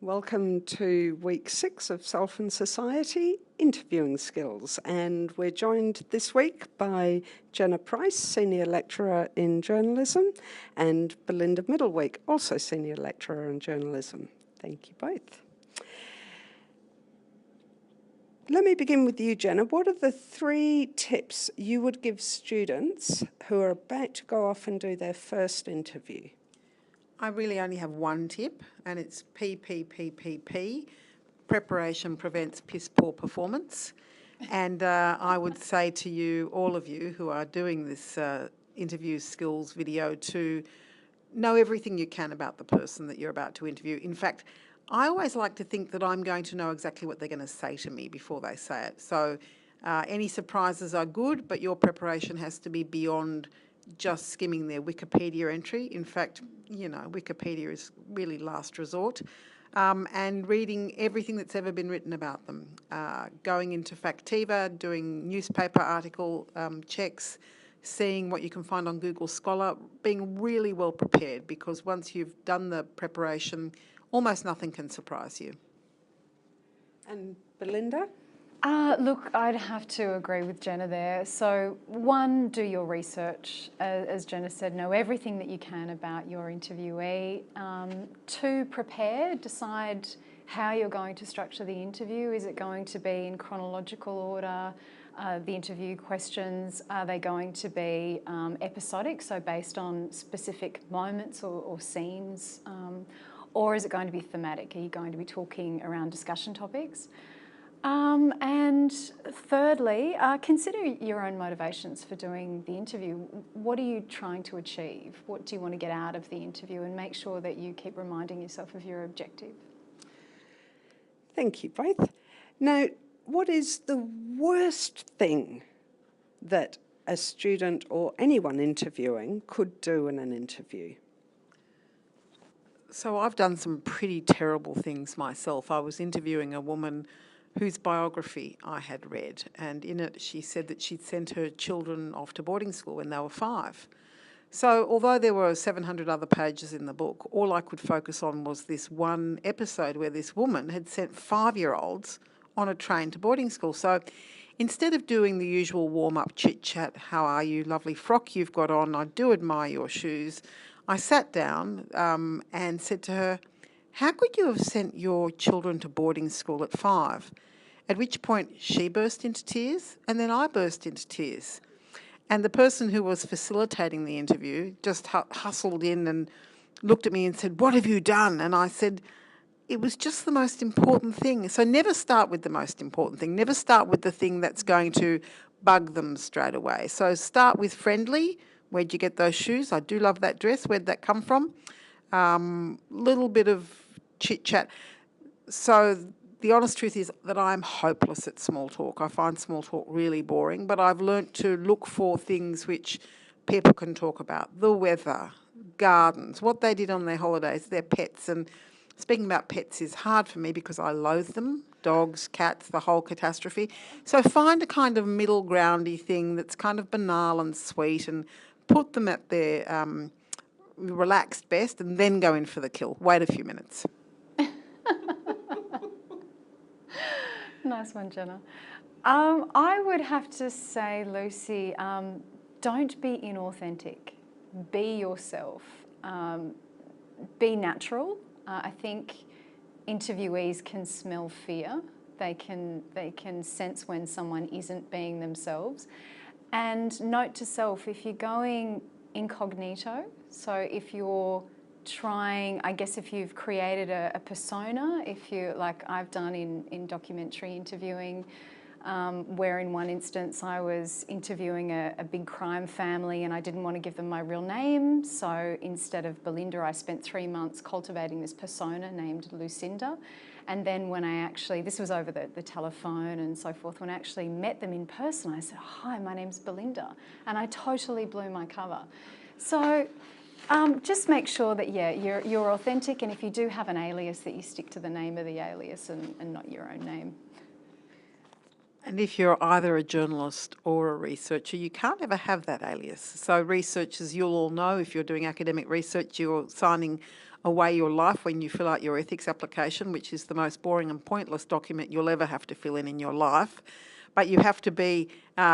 Welcome to week 6 of Self and Society Interviewing Skills, and we're joined this week by Jenna Price, Senior Lecturer in Journalism, and Belinda Middleweek, also Senior Lecturer in Journalism. Thank you both. Let me begin with you, Jenna. What are the 3 tips you would give students who are about to go off and do their first interview? I really only have one tip, and it's PPPPP. Preparation prevents piss poor performance. And I would say to you, all of you who are doing this interview skills video, to know everything you can about the person that you're about to interview. In fact, I always like to think that I'm going to know exactly what they're going to say to me before they say it. So any surprises are good, but your preparation has to be beyond just skimming their Wikipedia entry. In fact, you know, Wikipedia is really last resort. And reading everything that's ever been written about them. Going into Factiva, doing newspaper article checks, seeing what you can find on Google Scholar, being really well prepared, because once you've done the preparation, almost nothing can surprise you. And Belinda? Look, I'd have to agree with Jenna there. So 1, do your research. As Jenna said, know everything that you can about your interviewee. 2, prepare. Decide how you're going to structure the interview. Is it going to be in chronological order? The interview questions, are they going to be episodic, so based on specific moments or scenes? Or is it going to be thematic? Are you going to be talking around discussion topics? And thirdly, consider your own motivations for doing the interview. What are you trying to achieve? What do you want to get out of the interview? And make sure that you keep reminding yourself of your objective. Thank you both. Now, what is the worst thing that a student or anyone interviewing could do in an interview? So I've done some pretty terrible things myself. I was interviewing a woman whose biography I had read, and in it she said that she'd sent her children off to boarding school when they were 5. So although there were 700 other pages in the book, all I could focus on was this one episode where this woman had sent 5-year-olds on a train to boarding school. So instead of doing the usual warm-up chit-chat, how are you, lovely frock you've got on, I do admire your shoes, I sat down and said to her, how could you have sent your children to boarding school at 5? At which point she burst into tears, and then I burst into tears. And the person who was facilitating the interview just hustled in and looked at me and said, what have you done? And I said, it was just the most important thing. So never start with the most important thing. Never start with the thing that's going to bug them straight away. So start with friendly. Where'd you get those shoes? I do love that dress. Where'd that come from? Little bit of chit-chat. So the honest truth is that I'm hopeless at small talk. I find small talk really boring, but I've learnt to look for things which people can talk about. The weather, gardens, what they did on their holidays, their pets. And speaking about pets is hard for me because I loathe them. Dogs, cats, the whole catastrophe. So find a kind of middle groundy thing that's kind of banal and sweet, and put them at their relaxed best, and then go in for the kill. Wait a few minutes. Nice one, Jenna. I would have to say, Lucy, don't be inauthentic. Be yourself. Be natural. I think interviewees can smell fear. They can sense when someone isn't being themselves. And note to self, if you're going incognito, so if you're trying, I guess if you've created a persona, if you, like I've done in documentary interviewing, where in one instance I was interviewing a big crime family and I didn't want to give them my real name, so instead of Belinda I spent 3 months cultivating this persona named Lucinda. And then when I actually, this was over the telephone and so forth, when I actually met them in person, I said, hi, my name's Belinda. And I totally blew my cover. So just make sure that, yeah, you're authentic, and if you do have an alias, that you stick to the name of the alias and not your own name. And if you're either a journalist or a researcher, you can't ever have that alias. So researchers, you'll all know, if you're doing academic research, you're signing away your life when you fill out your ethics application, which is the most boring and pointless document you'll ever have to fill in your life. But you have to be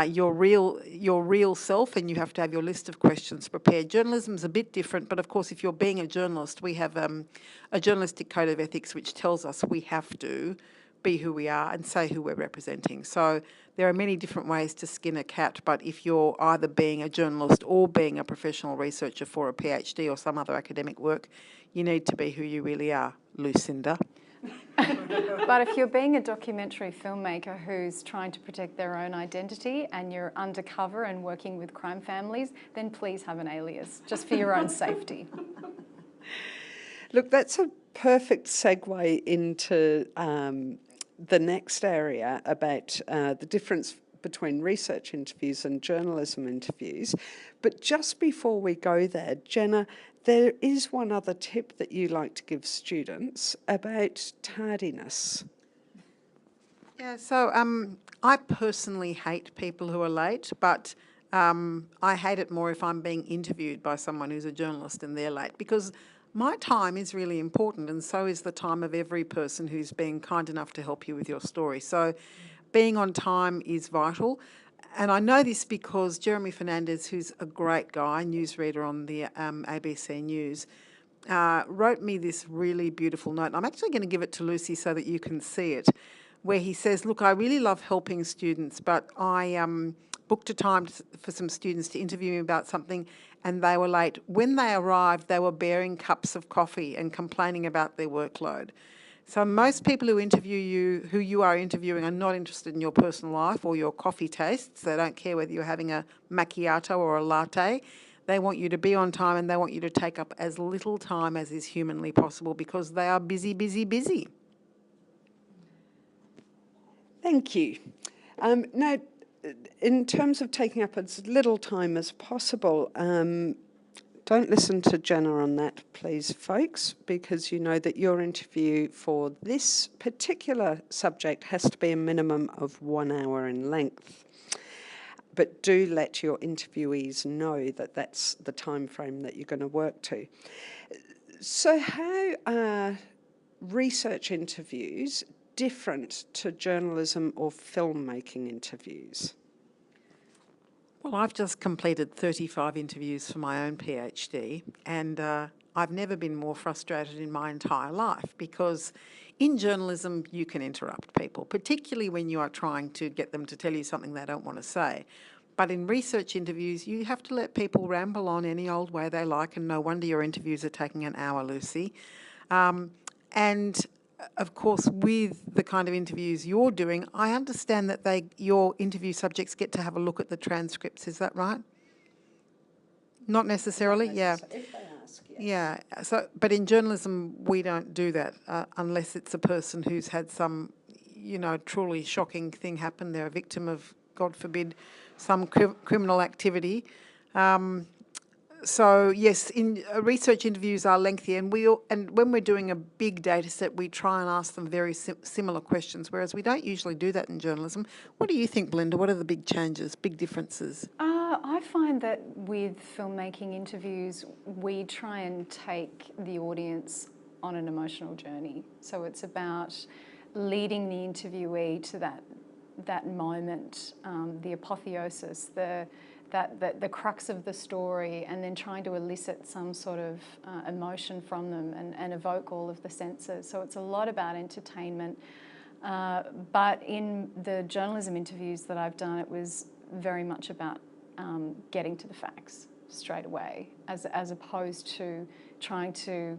your real self, and you have to have your list of questions prepared. Journalism's a bit different, but of course, if you're being a journalist, we have a journalistic code of ethics which tells us we have to be who we are and say who we're representing. So there are many different ways to skin a cat, but if you're either being a journalist or being a professional researcher for a PhD or some other academic work, you need to be who you really are, Lucinda. But if you're being a documentary filmmaker who's trying to protect their own identity and you're undercover and working with crime families, then please have an alias, just for your own safety. Look, that's a perfect segue into the next area about the difference between research interviews and journalism interviews. But just before we go there, Jenna, there is one other tip that you like to give students about tardiness. Yeah, so I personally hate people who are late, but I hate it more if I'm being interviewed by someone who's a journalist and they're late, because my time is really important, and so is the time of every person who's been kind enough to help you with your story. So being on time is vital. And I know this because Jeremy Fernandez, who's a great guy, newsreader on the ABC News, wrote me this really beautiful note. And I'm actually going to give it to Lucy so that you can see it, where he says, look, I really love helping students, but I booked a time for some students to interview me about something, and they were late. When they arrived, they were bearing cups of coffee and complaining about their workload. So most people who interview you, who you are interviewing, are not interested in your personal life or your coffee tastes. They don't care whether you're having a macchiato or a latte. They want you to be on time, and they want you to take up as little time as is humanly possible, because they are busy, busy, busy. Thank you. Now, in terms of taking up as little time as possible, don't listen to Jenna on that, please, folks, because you know that your interview for this particular subject has to be a minimum of 1 hour in length. But do let your interviewees know that that's the time frame that you're going to work to. So how are research interviews different to journalism or filmmaking interviews? Well, I've just completed 35 interviews for my own PhD, and I've never been more frustrated in my entire life, because in journalism you can interrupt people, particularly when you are trying to get them to tell you something they don't want to say. But in research interviews, you have to let people ramble on any old way they like, and no wonder your interviews are taking an hour, Lucy. And of course, with the kind of interviews you're doing, I understand that your interview subjects get to have a look at the transcripts. Is that right? Not necessarily, yeah. If they ask, yes. Yeah. So, but in journalism, we don't do that unless it's a person who's had some, truly shocking thing happen. They're a victim of, God forbid, some criminal activity. So yes, research interviews are lengthy, and when we're doing a big data set, we try and ask them very similar questions, whereas we don't usually do that in journalism. What do you think, Belinda? What are the big changes, big differences? I find that with filmmaking interviews, we try and take the audience on an emotional journey. So it's about leading the interviewee to that moment, the apotheosis, the crux of the story, and then trying to elicit some sort of emotion from them and evoke all of the senses. So it's a lot about entertainment. But in the journalism interviews that I've done, it was very much about getting to the facts straight away, as opposed to trying to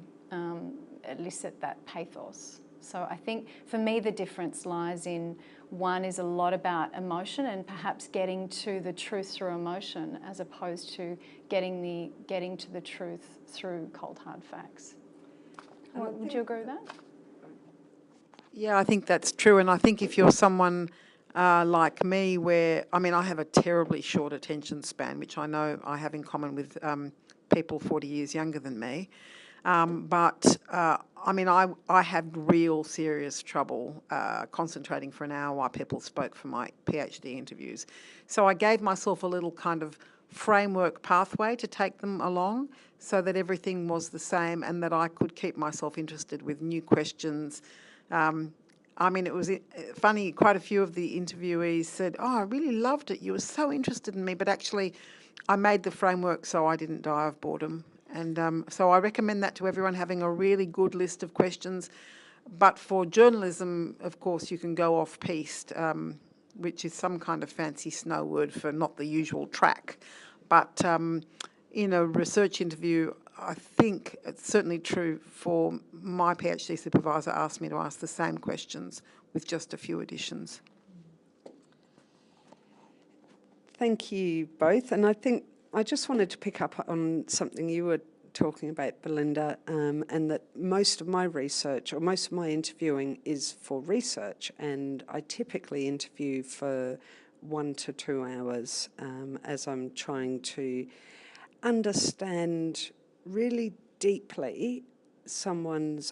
elicit that pathos. So I think for me the difference lies in, one is a lot about emotion and perhaps getting to the truth through emotion, as opposed to getting to the truth through cold hard facts. Would you agree with that? Yeah, I think that's true, and I think if you're someone like me, I have a terribly short attention span, which I know I have in common with people 40 years younger than me. I had real serious trouble concentrating for an hour while people spoke for my PhD interviews. So I gave myself a little kind of framework pathway to take them along so that everything was the same and that I could keep myself interested with new questions. I mean, it was funny, quite a few of the interviewees said, "Oh, I really loved it. You were so interested in me," but actually I made the framework so I didn't die of boredom. And so I recommend that to everyone, having a really good list of questions. But for journalism, of course, you can go off-piste, which is some kind of fancy snow word for not the usual track. But in a research interview, I think it's certainly true for my PhD supervisor asked me to ask the same questions with just a few additions. Thank you both. And I think I just wanted to pick up on something you were talking about, Belinda, and that most of my research or most of my interviewing is for research, and I typically interview for 1 to 2 hours as I'm trying to understand really deeply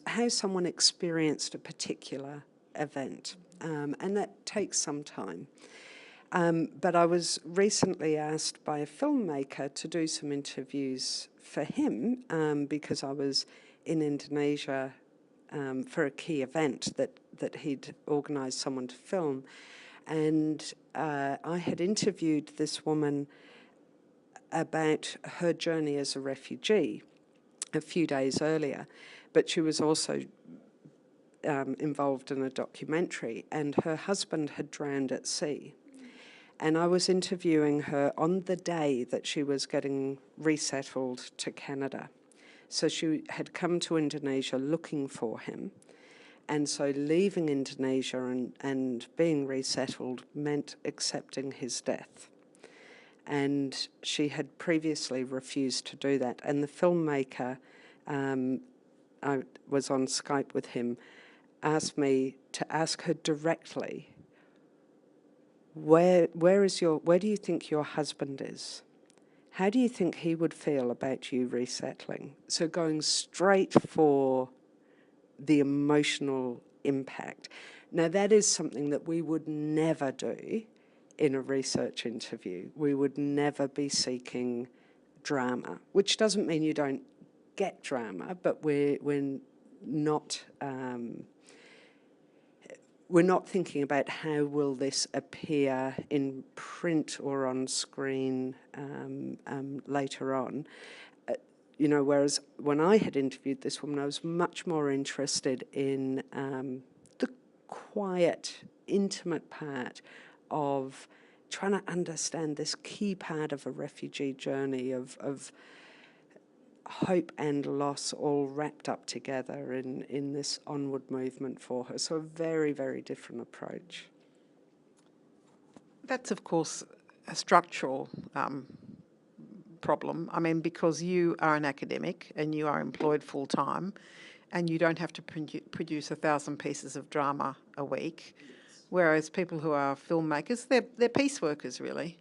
how someone experienced a particular event, and that takes some time. But I was recently asked by a filmmaker to do some interviews for him because I was in Indonesia for a key event that he'd organised someone to film. And I had interviewed this woman about her journey as a refugee a few days earlier, but she was also involved in a documentary, and her husband had drowned at sea. And I was interviewing her on the day that she was getting resettled to Canada. So she had come to Indonesia looking for him. And so leaving Indonesia and being resettled meant accepting his death. And she had previously refused to do that. And the filmmaker, I was on Skype with him, asked me to ask her directly, where do you think your husband is? How do you think he would feel about you resettling? So going straight for the emotional impact. Now that is something that we would never do in a research interview. We would never be seeking drama, which doesn't mean you don't get drama, but we're not thinking about how will this appear in print or on screen later on. Whereas when I had interviewed this woman, I was much more interested in the quiet, intimate part of trying to understand this key part of a refugee journey of hope and loss all wrapped up together in this onward movement for her. So a very, very different approach. That's, of course, a structural problem. I mean, because you are an academic and you are employed full-time and you don't have to produce 1,000 pieces of drama a week, whereas people who are filmmakers, they're piece workers, really.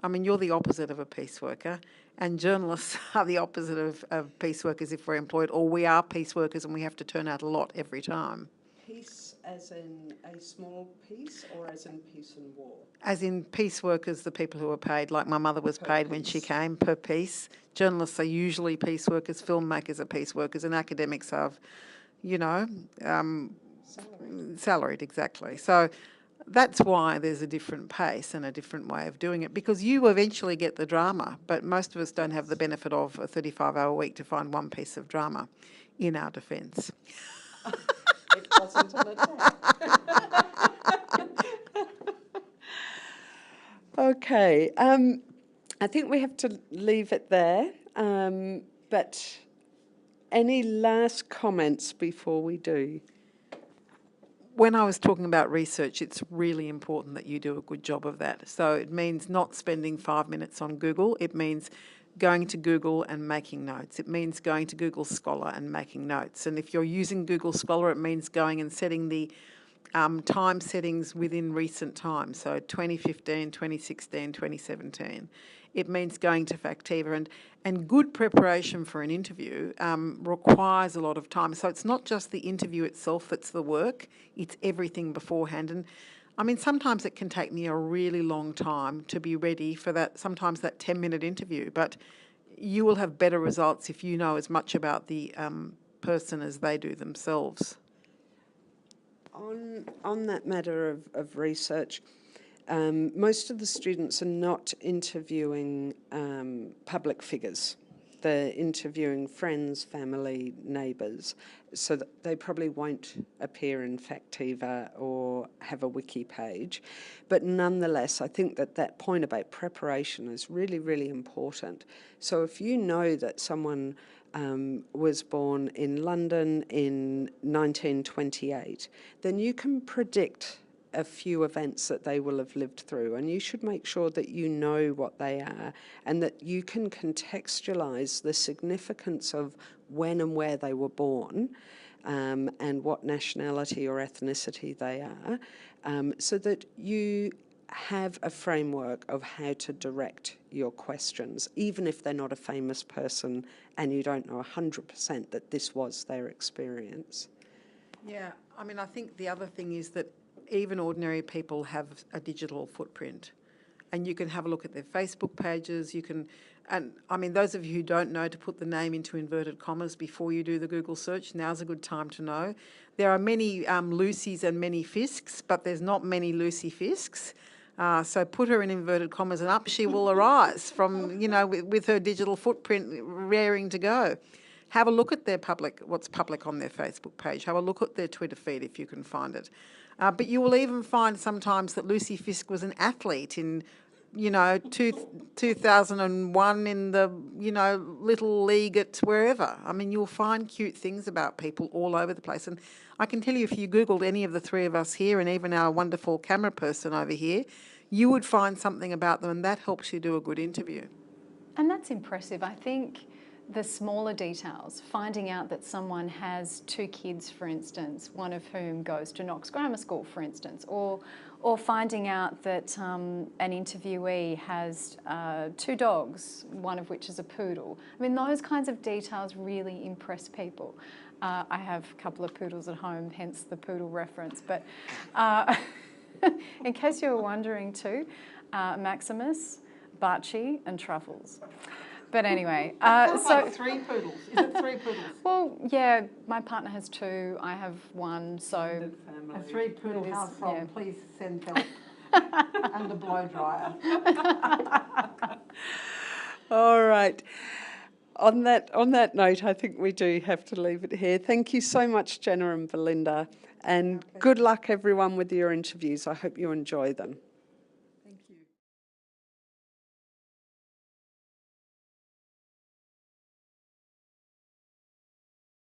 I mean, you're the opposite of a piece worker, and journalists are the opposite of piece workers if we're employed, or we are piece workers and we have to turn out a lot every time. Peace as in a small piece, or as in peace and war? As in piece workers, the people who are paid, like my mother was paid when she came, per piece. Journalists are usually piece workers, filmmakers are piece workers, and academics are, salaried, exactly. So that's why there's a different pace and a different way of doing it, because you eventually get the drama, but most of us don't have the benefit of a 35-hour week to find one piece of drama, in our defence. It wasn't an attack. Okay, I think we have to leave it there, but any last comments before we do? When I was talking about research, it's really important that you do a good job of that. So it means not spending 5 minutes on Google. It means going to Google and making notes. It means going to Google Scholar and making notes. And if you're using Google Scholar, it means going and setting the time settings within recent time, so 2015, 2016, 2017. It means going to Factiva, and good preparation for an interview requires a lot of time. So it's not just the interview itself that's the work, it's everything beforehand. And I mean, sometimes it can take me a really long time to be ready for that, sometimes that 10-minute interview, but you will have better results if you know as much about the person as they do themselves. On that matter of research, most of the students are not interviewing public figures. They're interviewing friends, family, neighbours, so that they probably won't appear in Factiva or have a wiki page. But nonetheless, I think that point about preparation is really, really important. So if you know that someone was born in London in 1928, then you can predict a few events that they will have lived through, and you should make sure that you know what they are and that you can contextualise the significance of when and where they were born and what nationality or ethnicity they are, so that you have a framework of how to direct your questions, even if they're not a famous person and you don't know 100% that this was their experience. Yeah, I mean, I think the other thing is that even ordinary people have a digital footprint, and you can have a look at their Facebook pages. You can, and I mean, those of you who don't know to put the name into inverted commas before you do the Google search, now's a good time to know. There are many Lucys and many Fisks, but there's not many Lucy Fisks. So put her in inverted commas and up she will arise from, you know, with her digital footprint raring to go. Have a look at their what's public on their Facebook page. Have a look at their Twitter feed if you can find it. But you will even find sometimes that Lucy Fisk was an athlete in, 2001 in the, little league at wherever. I mean, you'll find cute things about people all over the place. And I can tell you, if you Googled any of the three of us here and even our wonderful camera person over here, you would find something about them, and that helps you do a good interview. And that's impressive. I think the smaller details, finding out that someone has 2 kids, for instance, one of whom goes to Knox Grammar School, for instance, or finding out that an interviewee has 2 dogs, one of which is a poodle. I mean, those kinds of details really impress people. I have a couple of poodles at home, hence the poodle reference. But in case you were wondering too, Maximus, Barchi and Truffles. But anyway, Sounds like 3 poodles. Is it 3 poodles? Well, yeah, my partner has 2. I have 1. So a 3 poodle household. Yeah. Please send help and a blow dryer. All right. On that note, I think we do have to leave it here. Thank you so much, Jenna and Belinda, and good luck everyone with your interviews. I hope you enjoy them.